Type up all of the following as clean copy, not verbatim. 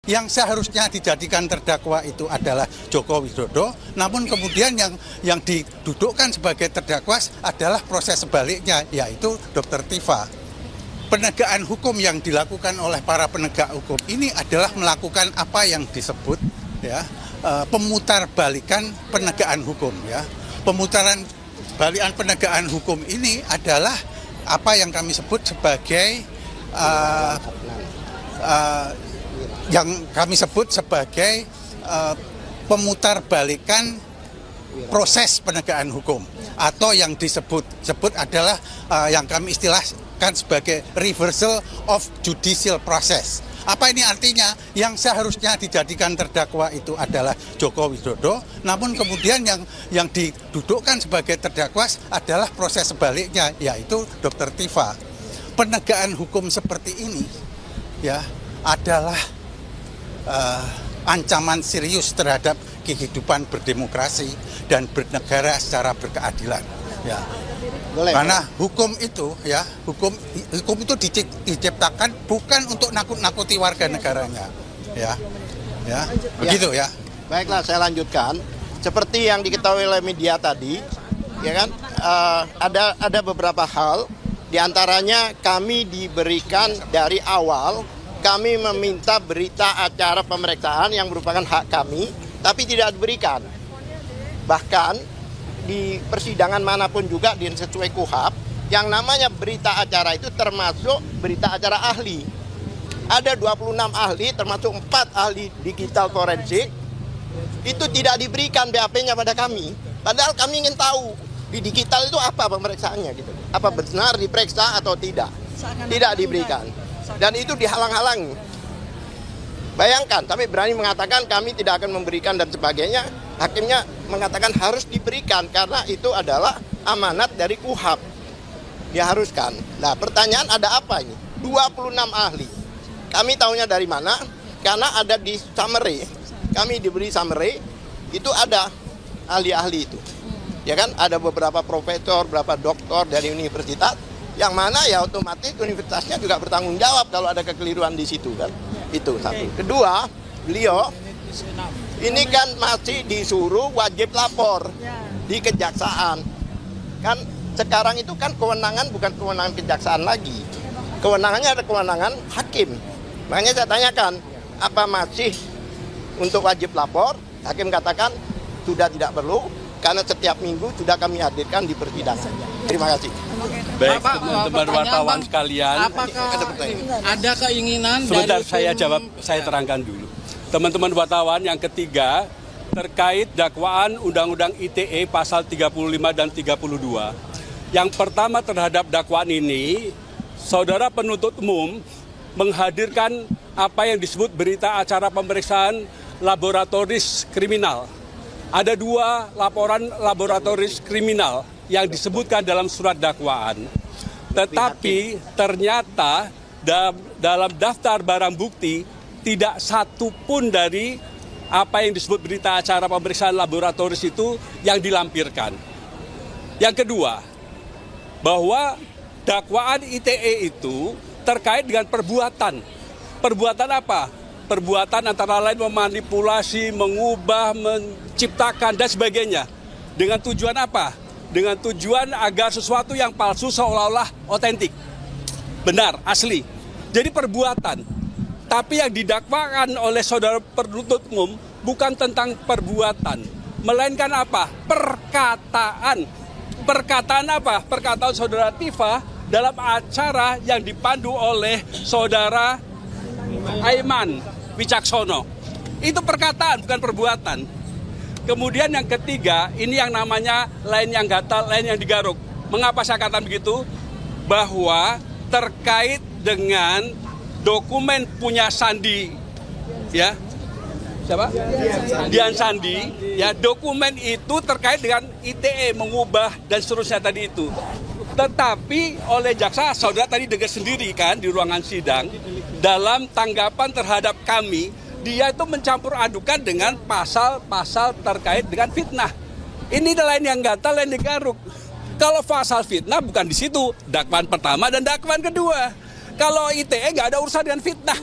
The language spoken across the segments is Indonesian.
Yang seharusnya dijadikan terdakwa itu adalah Joko Widodo, namun kemudian yang didudukkan sebagai terdakwa adalah proses sebaliknya, yaitu Dr. Tifa. Penegakan hukum yang dilakukan oleh para penegak hukum ini adalah melakukan apa yang disebut pemutarbalikan penegakan hukum. Pemutaran balikan penegakan hukum ini adalah apa yang kami sebut sebagai pemutarbalikan proses penegakan hukum, atau yang disebut adalah yang kami istilahkan sebagai reversal of judicial process. Apa ini artinya? Yang seharusnya dijadikan terdakwa itu adalah Joko Widodo, namun kemudian yang didudukkan sebagai terdakwa adalah proses sebaliknya, yaitu Dr. Tifa. Penegakan hukum seperti ini adalah ancaman serius terhadap kehidupan berdemokrasi dan bernegara secara berkeadilan. Karena hukum itu diciptakan bukan untuk nakut-nakuti warga negaranya. Begitu ya. Baiklah, saya lanjutkan. Seperti yang diketahui oleh media tadi, ada beberapa hal. Di antaranya kami diberikan dari awal. Kami meminta berita acara pemeriksaan yang merupakan hak kami, tapi tidak diberikan. Bahkan di persidangan manapun juga sesuai KUHAP, yang namanya berita acara itu termasuk berita acara ahli. Ada 26 ahli, termasuk 4 ahli digital forensik, itu tidak diberikan BAP-nya pada kami. Padahal kami ingin tahu di digital itu apa pemeriksaannya gitu. Apa benar diperiksa atau tidak. Tidak diberikan. Dan itu dihalang-halangi. Bayangkan, tapi berani mengatakan kami tidak akan memberikan dan sebagainya. Hakimnya mengatakan harus diberikan karena itu adalah amanat dari KUHAP. Diharuskan. Nah, pertanyaan ada apa ini? 26 ahli. Kami tahunya dari mana? Karena ada di summary. Kami diberi summary, itu ada ahli-ahli itu. Ya kan, ada beberapa profesor, beberapa doktor dari universitas, yang mana ya otomatis universitasnya juga bertanggung jawab kalau ada kekeliruan di situ kan. Itu satu. Kedua, beliau ini kan masih disuruh wajib lapor di kejaksaan. Kan sekarang itu kan kewenangan bukan kewenangan kejaksaan lagi. Kewenangannya ada kewenangan hakim. Makanya saya tanyakan, apa masih untuk wajib lapor? Hakim katakan sudah tidak perlu karena setiap minggu sudah kami hadirkan di persidangan. Terima kasih. Baik, teman-teman wartawan sekalian. Apakah ada keinginan sebentar dari saya jawab, saya terangkan dulu. Teman-teman wartawan, yang ketiga terkait dakwaan Undang-Undang ITE pasal 35 dan 32. Yang pertama terhadap dakwaan ini, saudara penuntut umum menghadirkan apa yang disebut berita acara pemeriksaan laboratoris kriminal. Ada 2 laporan laboratoris kriminal yang disebutkan dalam surat dakwaan. Tetapi ternyata dalam daftar barang bukti tidak satu pun dari apa yang disebut berita acara pemeriksaan laboratoris itu yang dilampirkan. Yang kedua, bahwa dakwaan ITE itu terkait dengan perbuatan. Perbuatan apa? Perbuatan antara lain memanipulasi, mengubah, menciptakan, dan sebagainya. Dengan tujuan apa? Dengan tujuan agar sesuatu yang palsu seolah-olah otentik. Benar, asli. Jadi perbuatan. Tapi yang didakwakan oleh saudara penuntut umum bukan tentang perbuatan. Melainkan apa? Perkataan. Perkataan apa? Perkataan saudara Tifa dalam acara yang dipandu oleh saudara Aiman Wicaksono. Itu perkataan, bukan perbuatan. Kemudian yang ketiga, ini yang namanya lain yang gatal, lain yang digaruk. Mengapa saya katakan begitu? Bahwa terkait dengan dokumen punya Sandi, ya, siapa? Dian Sandi, ya, dokumen itu terkait dengan ITE mengubah dan seterusnya tadi itu. Tetapi oleh jaksa, saudara tadi dengar sendiri kan di ruangan sidang, dalam tanggapan terhadap kami, dia itu mencampur adukan dengan pasal-pasal terkait dengan fitnah. Ini lain yang gatal, lain digaruk. Kalau pasal fitnah bukan di situ, dakwaan pertama dan dakwaan kedua. Kalau ITE nggak ada urusan dengan fitnah.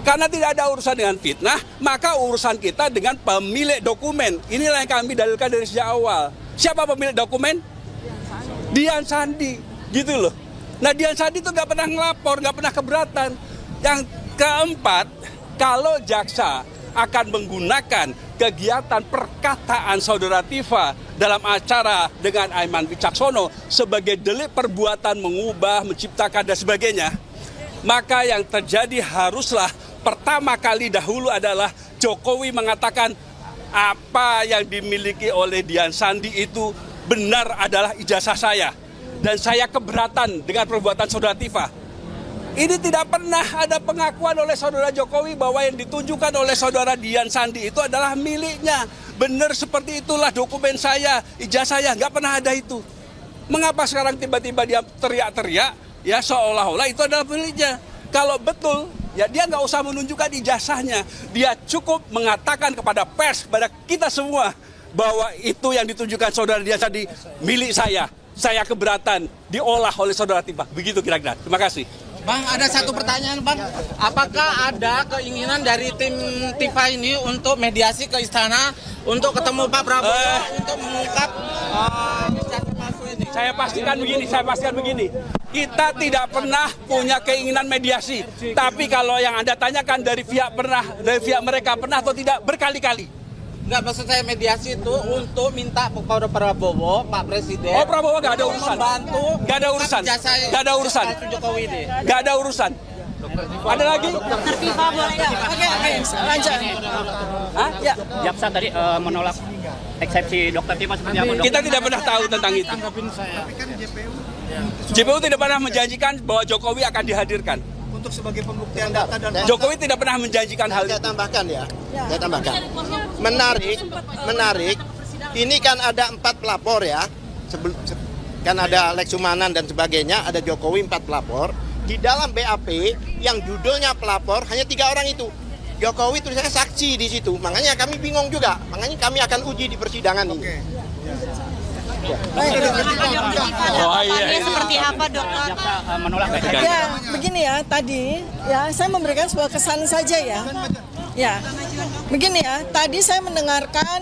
Karena tidak ada urusan dengan fitnah, maka urusan kita dengan pemilik dokumen. Inilah yang kami dalilkan dari sejak awal. Siapa pemilik dokumen? Dian Sandi, gitu loh. Nah, Dian Sandi itu nggak pernah ngelapor, nggak pernah keberatan. Yang keempat, kalau jaksa akan menggunakan kegiatan perkataan saudara Tifa dalam acara dengan Aiman Wicaksono sebagai delik perbuatan mengubah, menciptakan dan sebagainya, maka yang terjadi haruslah pertama kali dahulu adalah Jokowi mengatakan apa yang dimiliki oleh Dian Sandi itu benar adalah ijazah saya. Dan saya keberatan dengan perbuatan saudara Tifa. Ini tidak pernah ada pengakuan oleh saudara Jokowi bahwa yang ditunjukkan oleh saudara Dian Sandi itu adalah miliknya. Benar seperti itulah dokumen saya, ijazah saya, nggak pernah ada itu. Mengapa sekarang tiba-tiba dia teriak-teriak, ya seolah-olah itu adalah miliknya. Kalau betul, ya dia nggak usah menunjukkan ijazahnya. Dia cukup mengatakan kepada pers, kepada kita semua, bahwa itu yang ditunjukkan saudara Dian Sandi milik saya. Saya keberatan diolah oleh saudara Tifa. Begitu kira-kira. Terima kasih. Bang, ada satu pertanyaan, Bang. Apakah ada keinginan dari tim Tifa ini untuk mediasi ke istana untuk ketemu Pak Prabowo untuk mengungkap inisiatif palsu ini? Saya pastikan begini. Kita tidak pernah punya keinginan mediasi. Tapi kalau yang Anda tanyakan dari pihak mereka pernah atau tidak, berkali-kali. Enggak, maksud saya mediasi itu untuk minta kepada Prabowo, Pak Presiden. Oh, Prabowo nggak ada urusan. Membantu. Nggak ada urusan. Nggak ada urusan. Jokowi ini. Nggak ada urusan. Ada lagi? Dokter Tifa boleh nggak? Oke, lanjut. Hah? Ya. Jaksa tadi menolak eksepsi Dokter Tifa seperti apa, Dok? Kita tidak pernah tahu tentang itu. JPU tidak pernah menjanjikan bahwa Jokowi akan dihadirkan. Untuk sebagai pembuktian data dan Jokowi tidak pernah menjanjikan hal Saya itu. tambahkan ya. Saya tambahkan. Menarik. Ini kan ada 4 pelapor ya. Kan ada Lex Sumanan dan sebagainya, ada Jokowi 4 pelapor. Di dalam BAP yang judulnya pelapor hanya 3 orang itu. Jokowi tulisannya saksi di situ. Makanya kami bingung juga. Makanya kami akan uji di persidangan ini. Seperti apa, Dokter? Jaksa menolak eksepsi. Ya, begini ya, tadi ya saya memberikan sebuah kesan saja ya. Ya, begini ya, tadi saya mendengarkan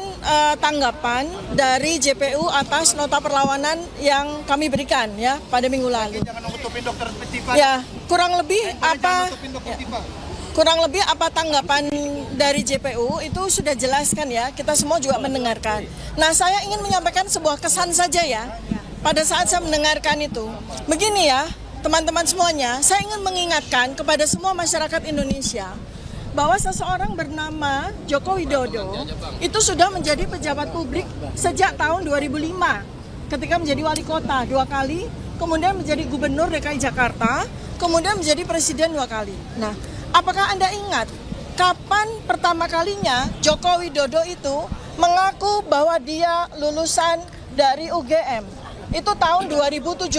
tanggapan dari JPU atas nota perlawanan yang kami berikan ya pada minggu lalu. jangan nutupin Dokter Tifa. Ya, kurang lebih apa? Nutupin Dokter Tifa. Kurang lebih apa tanggapan dari JPU itu sudah jelaskan ya, kita semua juga mendengarkan. Nah, saya ingin menyampaikan sebuah kesan saja ya, pada saat saya mendengarkan itu. Begini ya, teman-teman semuanya, saya ingin mengingatkan kepada semua masyarakat Indonesia, bahwa seseorang bernama Joko Widodo itu sudah menjadi pejabat publik sejak tahun 2005, ketika menjadi wali kota 2 kali, kemudian menjadi gubernur DKI Jakarta, kemudian menjadi presiden 2 kali. Nah, apakah Anda ingat kapan pertama kalinya Joko Widodo itu mengaku bahwa dia lulusan dari UGM? Itu tahun 2017.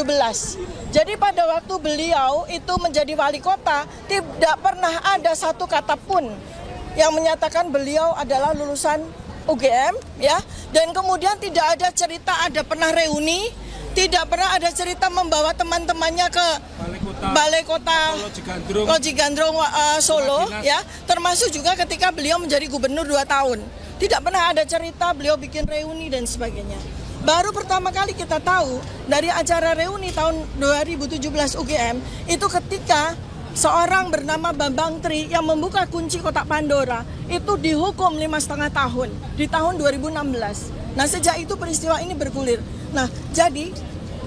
Jadi pada waktu beliau itu menjadi wali kota, tidak pernah ada satu kata pun yang menyatakan beliau adalah lulusan UGM, ya. Dan kemudian tidak ada cerita ada pernah reuni, tidak pernah ada cerita membawa teman-temannya ke Balai Kota Loji Gandrung Solo, ya, termasuk juga ketika beliau menjadi gubernur 2 tahun. Tidak pernah ada cerita beliau bikin reuni dan sebagainya. Baru pertama kali kita tahu dari acara reuni tahun 2017 UGM itu ketika seorang bernama Bambang Tri yang membuka kunci kotak Pandora itu dihukum 5,5 tahun di tahun 2016. Nah, sejak itu peristiwa ini bergulir. Nah, jadi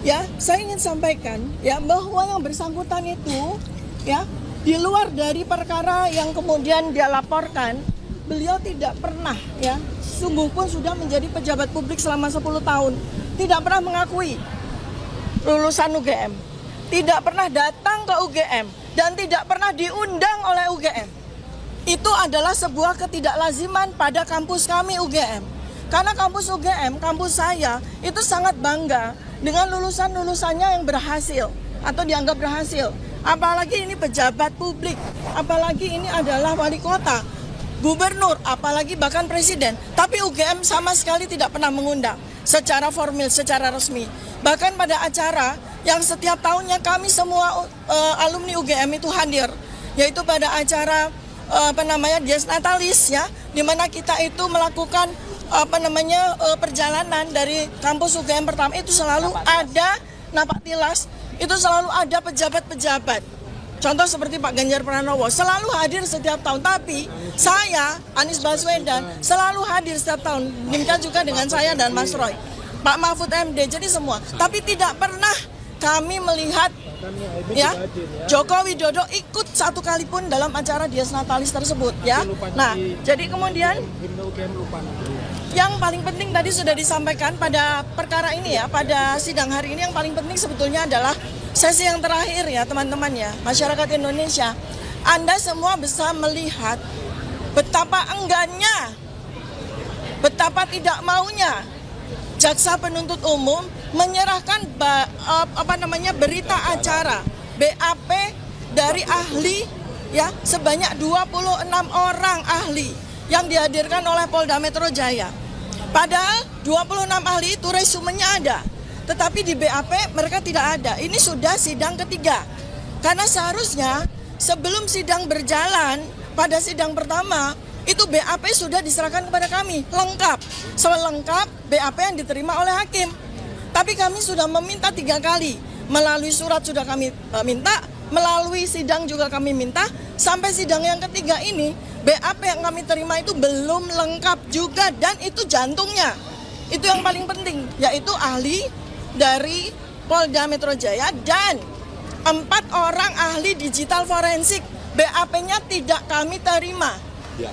ya saya ingin sampaikan ya bahwa yang bersangkutan itu ya di luar dari perkara yang kemudian dia laporkan, beliau tidak pernah ya, sungguh pun sudah menjadi pejabat publik selama 10 tahun, tidak pernah mengakui lulusan UGM, tidak pernah datang ke UGM, dan tidak pernah diundang oleh UGM. Itu adalah sebuah ketidaklaziman pada kampus kami UGM. Karena kampus UGM, kampus saya, itu sangat bangga dengan lulusan-lulusannya yang berhasil atau dianggap berhasil. Apalagi ini pejabat publik, apalagi ini adalah wali kota, gubernur, apalagi bahkan presiden. Tapi UGM sama sekali tidak pernah mengundang secara formal, secara resmi. Bahkan pada acara yang setiap tahunnya kami semua alumni UGM itu hadir, yaitu pada acara dies natalis ya, di mana kita itu melakukan perjalanan dari kampus UGM pertama itu selalu ada napak tilas, itu selalu ada pejabat-pejabat. Contoh seperti Pak Ganjar Pranowo selalu hadir setiap tahun, tapi saya, Anies Baswedan, selalu hadir setiap tahun. Demikian juga dengan saya dan Mas Roy, Pak Mahfud MD, jadi semua. Tapi tidak pernah kami melihat ya Joko Widodo ikut satu kali pun dalam acara dies natalis tersebut ya. Nah, jadi kemudian yang paling penting tadi sudah disampaikan pada perkara ini ya, pada sidang hari ini yang paling penting sebetulnya adalah sesi yang terakhir ya teman-teman ya, masyarakat Indonesia. Anda semua bisa melihat betapa enggannya, betapa tidak maunya jaksa penuntut umum menyerahkan berita acara BAP dari ahli ya, sebanyak 26 orang ahli yang dihadirkan oleh Polda Metro Jaya. Padahal 26 ahli itu resumenya ada, tetapi di BAP mereka tidak ada. Ini sudah sidang ketiga. Karena seharusnya sebelum sidang berjalan, pada sidang pertama, itu BAP sudah diserahkan kepada kami, lengkap. Selengkap BAP yang diterima oleh hakim. Tapi kami sudah meminta 3 kali. Melalui surat sudah kami minta, melalui sidang juga kami minta. Sampai sidang yang ketiga ini, BAP yang kami terima itu belum lengkap juga, dan itu jantungnya. Itu yang paling penting, yaitu ahli dari Polda Metro Jaya dan 4 orang ahli digital forensik. BAP-nya tidak kami terima. Ya,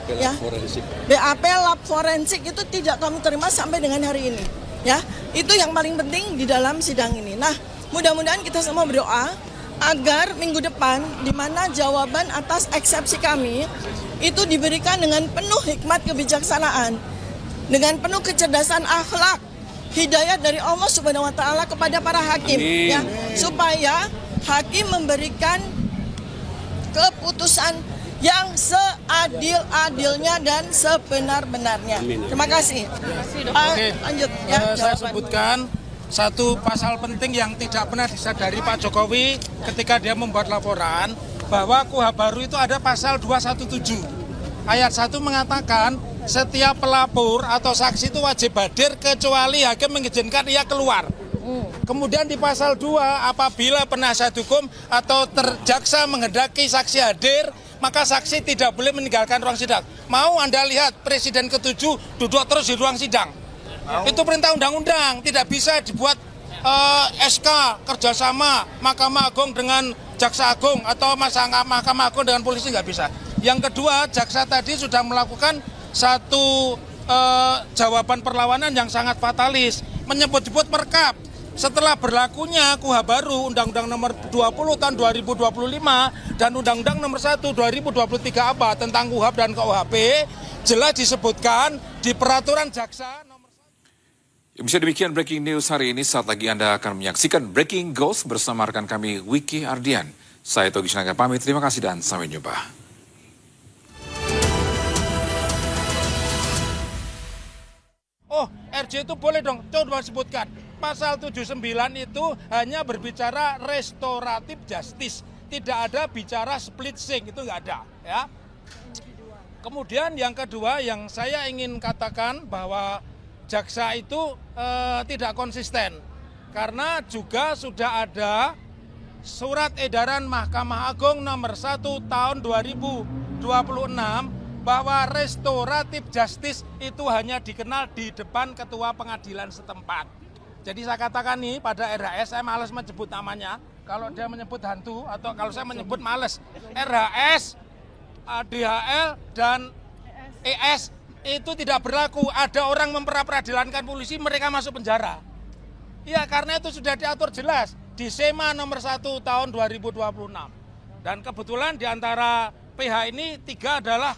BAP lab forensik itu tidak kami terima sampai dengan hari ini. Ya, itu yang paling penting di dalam sidang ini. Nah, mudah-mudahan kita semua berdoa agar minggu depan, di mana jawaban atas eksepsi kami itu diberikan dengan penuh hikmat kebijaksanaan, dengan penuh kecerdasan akhlak, hidayah dari Allah Subhanahu wa taala kepada para hakim. Amin. Ya, supaya hakim memberikan keputusan yang seadil-adilnya dan sebenar-benarnya. Terima kasih. Lanjut ya. Saya sebutkan satu pasal penting yang tidak pernah disadari Pak Jokowi ketika dia membuat laporan, bahwa KUHP baru itu ada pasal 217. Ayat 1 mengatakan setiap pelapor atau saksi itu wajib hadir kecuali hakim mengizinkan ia keluar. Kemudian di pasal 2, apabila penasihat hukum atau jaksa menghendaki saksi hadir, maka saksi tidak boleh meninggalkan ruang sidang. Mau Anda lihat Presiden ke-7 duduk terus di ruang sidang? Itu perintah undang-undang, tidak bisa dibuat SK kerjasama Mahkamah Agung dengan Jaksa Agung atau Mahkamah Agung dengan polisi, nggak bisa. Yang kedua, jaksa tadi sudah melakukan satu jawaban perlawanan yang sangat fatalis, menyebut-nyebut merkap. Setelah berlakunya KUHP baru, Undang-Undang Nomor 20 Tahun 2025 dan Undang-Undang Nomor 1 2023 apa tentang KUHP dan KUHP, jelas disebutkan di peraturan jaksa nomor 1. Bisa demikian breaking news hari ini. Saat lagi Anda akan menyaksikan Breaking Goals bersama rekan kami Wiki Ardian. Saya Togi Sinaga pamit, terima kasih dan sampai jumpa. Oh, RJ itu boleh dong, coba sebutkan. Pasal 79 itu hanya berbicara restoratif justice, tidak ada bicara split sink, itu nggak ada. Ya. Kemudian yang kedua yang saya ingin katakan bahwa jaksa itu tidak konsisten, karena juga sudah ada surat edaran Mahkamah Agung nomor 1 tahun 2026 bahwa restoratif justice itu hanya dikenal di depan ketua pengadilan setempat. Jadi saya katakan nih pada RHS, saya malas menyebut namanya. Kalau dia menyebut hantu atau kalau saya menyebut males. RHS, DHL, dan ES itu tidak berlaku. Ada orang memperadilankan polisi, mereka masuk penjara. Ya, karena itu sudah diatur jelas di SEMA nomor 1 tahun 2026. Dan kebetulan di antara PH ini 3 adalah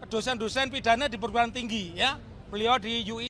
dosen-dosen pidana di perguruan tinggi. Ya, beliau di UI.